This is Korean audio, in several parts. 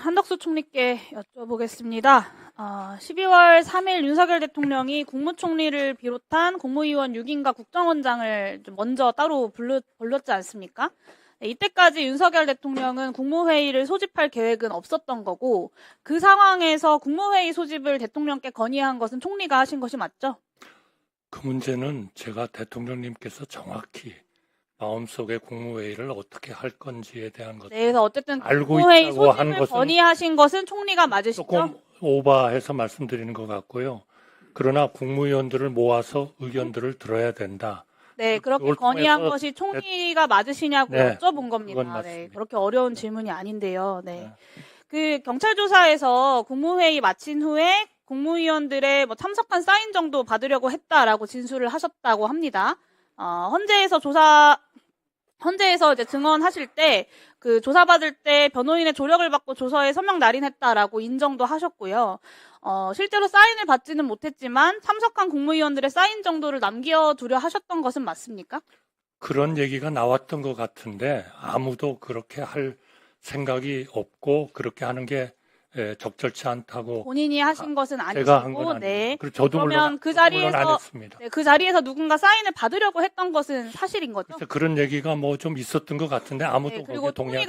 한덕수 총리께 여쭤보겠습니다. 12월 3일 윤석열 대통령이 국무총리를 비롯한 국무위원 6인과 국정원장을 좀 먼저 따로 불렀지 않습니까? 네, 이때까지 윤석열 대통령은 국무회의를 소집할 계획은 없었던 거고, 그 상황에서 국무회의 소집을 대통령께 건의한 것은 총리가 하신 것이 맞죠? 그 문제는 제가 대통령님께서 정확히 마음속에 국무회의를 어떻게 할 건지에 대한 것을 네, 그래서 어쨌든 알고 국무회의 있다고 하는 소집을 것은 건의하신 것은 총리가 맞으시죠? 조금 오버해서 말씀드리는 것 같고요. 그러나 국무위원들을 모아서 의견들을 들어야 된다. 네, 그렇게 그걸 건의한 통해서 것이 총리가 맞으시냐고 네, 여쭤본 겁니다. 그건 네, 맞습니다. 그렇게 어려운 질문이 아닌데요. 네. 네. 그 경찰 조사에서 국무회의 마친 후에 국무위원들의 참석한 사인 정도 받으려고 했다라고 진술을 하셨다고 합니다. 헌재에서 이제 증언하실 때 그 조사받을 때 변호인의 조력을 받고 조서에 서명 날인했다라고 인정도 하셨고요. 실제로 사인을 받지는 못했지만 참석한 국무위원들의 사인 정도를 남겨두려 하셨던 것은 맞습니까? 그런 얘기가 나왔던 것 같은데 아무도 그렇게 할 생각이 없고 그렇게 하는 게 적절치 않다고 본인이 하신 것은 제가 한 건 아니시고, 아니에요. 네. 그리고 저도 그러면 그 물론 안 자리에서 했습니다. 네, 그 자리에서 누군가 사인을 받으려고 했던 것은 사실인 거죠? 그래서 그런 얘기가 뭐 좀 있었던 것 같은데 아무도 네, 그리고 거기에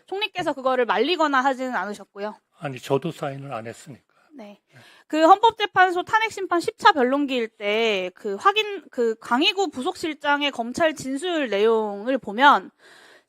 총리께서 그거를 말리거나 하지는 않으셨고요. 아니 저도 사인을 안 했으니까. 네. 그 헌법재판소 탄핵심판 10차 변론기일 때 그 강희구 부속실장의 검찰 진술 내용을 보면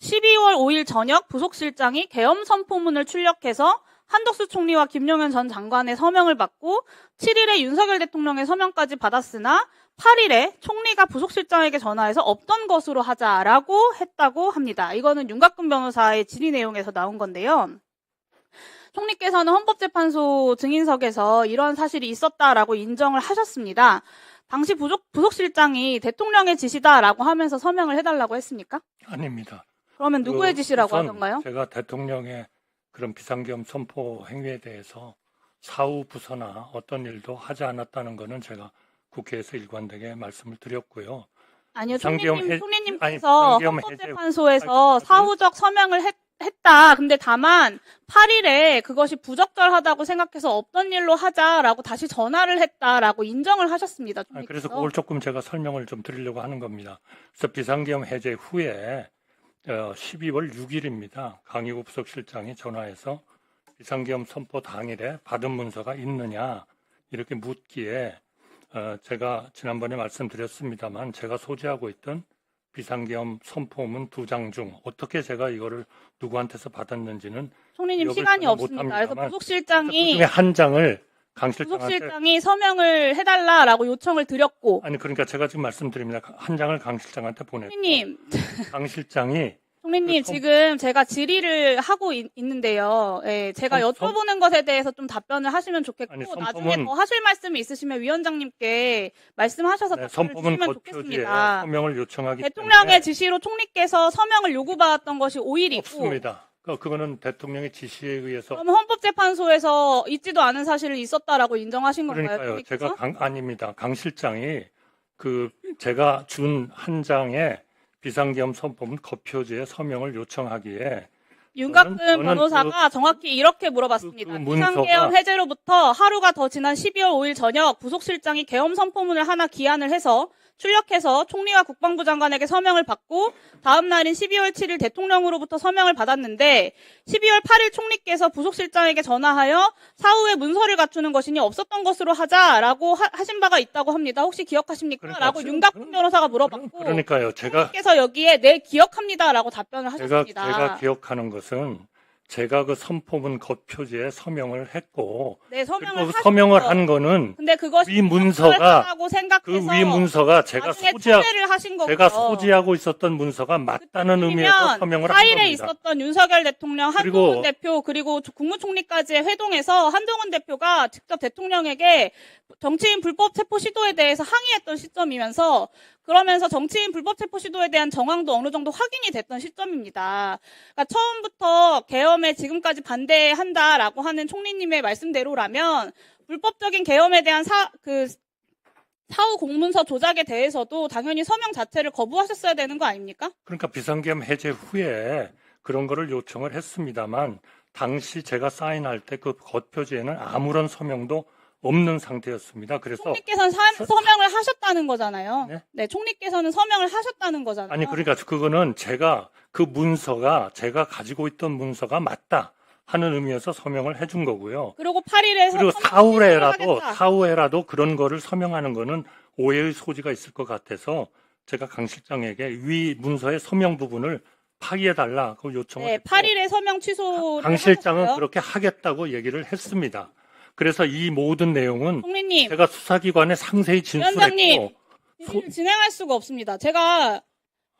12월 5일 저녁 부속실장이 계엄 선포문을 출력해서 한덕수 총리와 김용현 전 장관의 서명을 받고 7일에 윤석열 대통령의 서명까지 받았으나 8일에 총리가 부속실장에게 전화해서 없던 것으로 하자라고 했다고 합니다. 이거는 윤곽근 변호사의 질의 내용에서 나온 건데요. 총리께서는 헌법재판소 증인석에서 이런 사실이 있었다라고 인정을 하셨습니다. 당시 부속실장이 대통령의 지시다라고 하면서 서명을 해달라고 했습니까? 아닙니다. 그러면 누구의 지시라고 우선 하던가요? 제가 대통령의 그런 비상계엄 선포 행위에 대해서 사후 부서나 어떤 일도 하지 않았다는 것은 제가 국회에서 일관되게 말씀을 드렸고요. 아니요, 비상계엄 총리님께서 비상계엄 헌법재판소에서 해제- 사후적 서명을 했다. 근데 다만 8일에 그것이 부적절하다고 생각해서 없던 일로 하자라고 다시 전화를 했다라고 인정을 하셨습니다. 총리께서. 그래서 그걸 조금 제가 설명을 좀 드리려고 하는 겁니다. 그래서 비상계엄 해제 후에 12월 6일입니다. 강희구 부속실장이 전화해서 비상계엄 선포 당일에 받은 문서가 있느냐 이렇게 묻기에 제가 지난번에 말씀드렸습니다만 제가 소지하고 있던 비상계엄 선포문 2장 중 어떻게 제가 이거를 누구한테서 받았는지는 총리님 기억을 시간이 저는 없습니다. 그래서 못합니다만 부속실장이 그중에 한 장을 강 실장한테 부속실장이 서명을 해달라라고 요청을 드렸고, 아니 그러니까 제가 지금 말씀드립니다. 한 장을 강 실장한테 보냈고 총리님, 강 실장이 총리님 지금 제가 질의를 하고 있는데요. 예, 제가 여쭤보는 것에 대해서 좀 답변을 하시면 좋겠고, 아니, 나중에 더 하실 말씀이 있으시면 위원장님께 말씀하셔서 답변을 선포문 주시면 겉표지에 좋겠습니다. 서명을 요청하기 대통령의 때문에 지시로 총리께서 서명을 요구받았던 것이 5일이고, 없습니다. 그거는 대통령의 지시에 의해서 그럼 헌법재판소에서 있지도 않은 사실이 있었다라고 인정하신 건가요? 그러니까요. 총리께서? 제가 아닙니다. 강 실장이 제가 준 한 장의 비상계엄 선포문 겉표지에 서명을 요청하기에 윤곽근 저는 변호사가 정확히 이렇게 물어봤습니다. 그 문서가 비상계엄 해제로부터 하루가 더 지난 12월 5일 저녁 부속실장이 계엄 선포문을 하나 기한을 해서 출력해서 총리와 국방부 장관에게 서명을 받고 다음 날인 12월 7일 대통령으로부터 서명을 받았는데 12월 8일 총리께서 부속실장에게 전화하여 사후에 문서를 갖추는 것이니 없었던 것으로 하자라고 하신 바가 있다고 합니다. 혹시 기억하십니까? 그러니까 라고 윤곽근 변호사가 물어봤고 그러니까요. 총리께서 여기에 네 기억합니다라고 답변을 하셨습니다. 제가 기억하는 것은 제가 그 선포문 겉표지에 서명을 했고 네, 그리고 서명을 한 거는 근데 그것이 위 문서가 생각해서 그 위 문서가 제가 하신 거고요. 소지하고 있었던 문서가 맞다는 의미에서 서명을 한 4일에 겁니다. 있었던 윤석열 대통령, 한동훈 대표 그리고 국무총리까지의 회동에서 한동훈 대표가 직접 대통령에게 정치인 불법 체포 시도에 대해서 항의했던 시점이면서 그러면서 정치인 불법 체포 시도에 대한 정황도 어느 정도 확인이 됐던 시점입니다. 그러니까 처음부터 계엄에 지금까지 반대한다라고 하는 총리님의 말씀대로라면 불법적인 계엄에 대한 사후 공문서 조작에 대해서도 당연히 서명 자체를 거부하셨어야 되는 거 아닙니까? 그러니까 비상계엄 해제 후에 그런 거를 요청을 했습니다만 당시 제가 사인할 때 그 겉표지에는 아무런 서명도 없는 상태였습니다. 그래서 총리께서는 서명을 하셨다는 거잖아요. 네? 네, 총리께서는 서명을 하셨다는 거잖아요. 아니 그러니까 그거는 제가 그 문서가 제가 가지고 있던 문서가 맞다 하는 의미에서 서명을 해준 거고요. 그리고 8일에 그리고 사후에라도 그런 거를 서명하는 거는 오해의 소지가 있을 것 같아서 제가 강 실장에게 위 문서의 서명 부분을 파기해달라고 요청을 네, 했고 8일에 서명 취소를 강 실장은 하셨어요. 그렇게 하겠다고 얘기를 했습니다. 그래서 이 모든 내용은 총리님, 제가 수사기관에 상세히 위원장님, 진술했고 진행할 수가 없습니다. 제가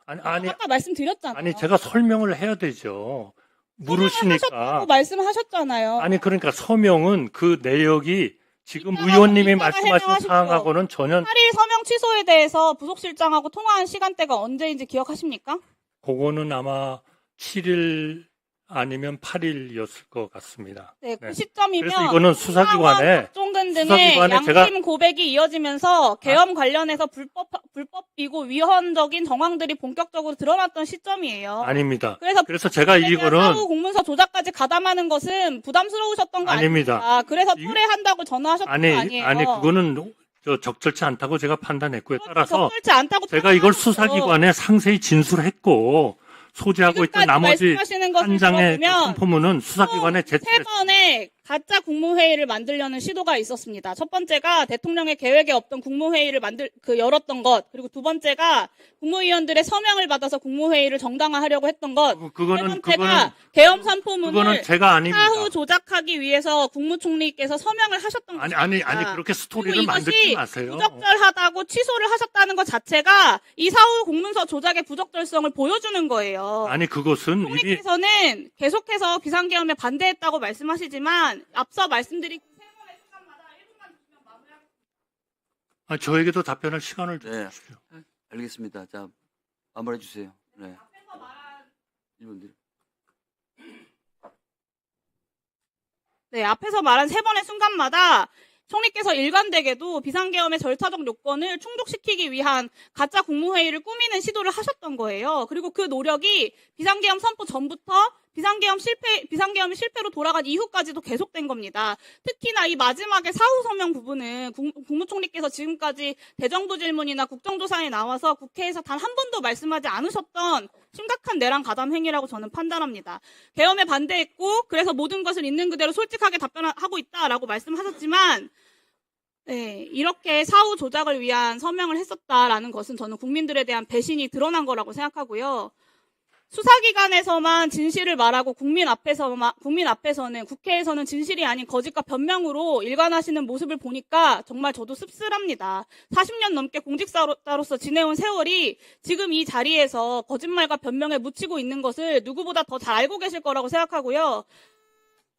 아니 아까 말씀드렸잖아요. 아니 제가 설명을 해야 되죠. 물으시니까 하셨다고 말씀하셨잖아요. 아니 그러니까 서명은 그 내역이 지금 이따가 의원님이 이따가 말씀하신 해명하십시오. 사항하고는 전혀 8일 서명 취소에 대해서 부속실장하고 통화한 시간대가 언제인지 기억하십니까? 그거는 아마 7일 아니면 8일이었을 것 같습니다. 네, 그 네. 시점이면 그래서 이거는 수사기관에 박종근 등의 수사기관에 양심 고백이 이어지면서 계엄 관련해서 불법이고 위헌적인 정황들이 본격적으로 드러났던 시점이에요. 아닙니다. 그래서 제가 이거는 사후 공문서 조작까지 가담하는 것은 부담스러우셨던 거 아닙니다. 아닙니까? 그래서 이- 토래한다고 전화하셨던 거 아니에요? 아니 그거는 적절치 않다고 제가 판단했고요. 따라서 적절치 않다고 제가 이걸 판단하셨죠. 수사기관에 상세히 진술했고 소지하고 있던 지금까지 나머지 말씀하시는 것을 한 장의 그 들어보면 선포문은 수사기관에 세 제출했습니다. 번의 가짜 국무회의를 만들려는 시도가 있었습니다. 첫 번째가 대통령의 계획에 없던 국무회의를 열었던 것, 그리고 두 번째가 국무위원들의 서명을 받아서 국무회의를 정당화하려고 했던 것, 세 그거는 번째가 계엄 선포문을 그거는 제가 아닙니다. 사후 조작하기 위해서 국무총리께서 서명을 하셨던 것입니다. 아니 그렇게 스토리를 그리고 만들지 이것이 마세요. 부적절하다고 취소를 하셨다는 것 자체가 이 사후 공문서 조작의 부적절성을 보여주는 거예요. 아니 그것은 이미 총리께서는 계속해서 비상계엄에 반대했다고 말씀하시지만 앞서 말씀드린 세 번의 순간마다 1분만 주시면 마무리하겠습니다. 저에게도 답변할 시간을 네. 주십시오. 알겠습니다. 자, 마무리해 주세요. 네. 앞에서 말한 1분 뒤. 네, 앞에서 말한 세 번의 순간마다 총리께서 일관되게도 비상계엄의 절차적 요건을 충족시키기 위한 가짜 국무회의를 꾸미는 시도를 하셨던 거예요. 그리고 그 노력이 비상계엄 선포 전부터 비상계엄이 실패로 돌아간 이후까지도 계속된 겁니다. 특히나 이 마지막에 사후 서명 부분은 국무총리께서 지금까지 대정부 질문이나 국정조사에 나와서 국회에서 단 한 번도 말씀하지 않으셨던 심각한 내란 가담 행위라고 저는 판단합니다. 계엄에 반대했고 그래서 모든 것을 있는 그대로 솔직하게 답변하고 있다라고 말씀하셨지만 네, 이렇게 사후 조작을 위한 서명을 했었다라는 것은 저는 국민들에 대한 배신이 드러난 거라고 생각하고요. 수사기관에서만 진실을 말하고 국민 앞에서는 국회에서는 진실이 아닌 거짓과 변명으로 일관하시는 모습을 보니까 정말 저도 씁쓸합니다. 40년 넘게 공직자로서 지내온 세월이 지금 이 자리에서 거짓말과 변명에 묻히고 있는 것을 누구보다 더 잘 알고 계실 거라고 생각하고요.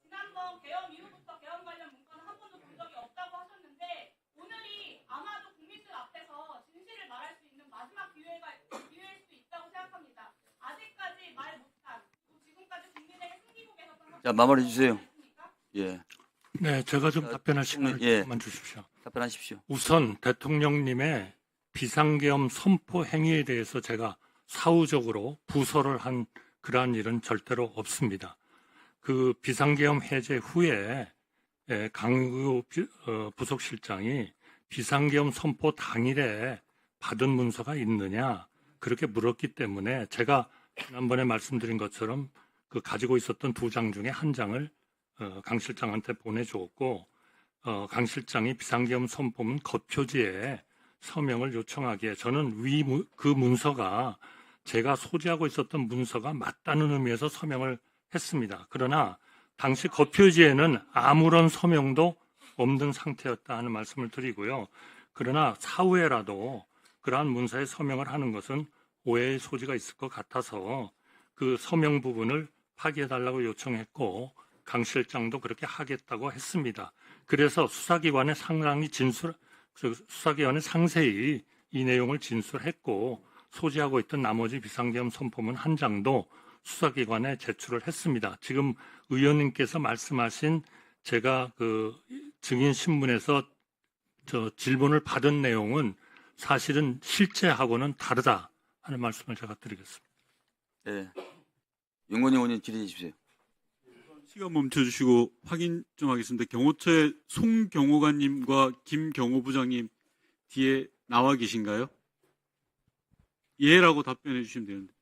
지난번 계엄 이후부터 계엄 관련 문건을 한 번도 본 적이 없다고 하셨는데 오늘이 아마도 국민들 앞에서 진실을 말할 수 있는 마지막 기회일 수도 있다고 생각합니다. 아직까지 말 못한, 지금까지 국민에게 숨기고 계셨던 자, 마무리해 주세요. 예. 네, 제가 좀 답변할 시간을 예. 조금만 주십시오. 답변하십시오. 우선 대통령님의 비상계엄 선포 행위에 대해서 제가 사후적으로 부서를 한 그러한 일은 절대로 없습니다. 그 비상계엄 해제 후에 강의구 부속실장이 비상계엄 선포 당일에 받은 문서가 있느냐 그렇게 물었기 때문에 제가 지난번에 말씀드린 것처럼 그 가지고 있었던 두 장 중에 한 장을 강 실장한테 보내주었고 강 실장이 비상계엄 선포문 겉표지에 서명을 요청하기에 저는 그 문서가 제가 소지하고 있었던 문서가 맞다는 의미에서 서명을 했습니다. 그러나 당시 겉표지에는 아무런 서명도 없는 상태였다 하는 말씀을 드리고요. 그러나 사후에라도 그러한 문서에 서명을 하는 것은 오해의 소지가 있을 것 같아서 그 서명 부분을 파기해달라고 요청했고 강 실장도 그렇게 하겠다고 했습니다. 그래서 수사기관에 상세히 이 내용을 진술했고 소지하고 있던 나머지 비상계엄 선포문 한 장도 수사기관에 제출을 했습니다. 지금 의원님께서 말씀하신 제가 그 증인 신문에서 질문을 받은 내용은 사실은 실제하고는 다르다 하는 말씀을 제가 드리겠습니다. 예. 윤건희 의원님 질의해 주십시오. 시간 멈춰주시고 확인 좀 하겠습니다. 경호처의 송경호관님과 김경호부장님 뒤에 나와 계신가요? 예라고 답변해 주시면 되는데.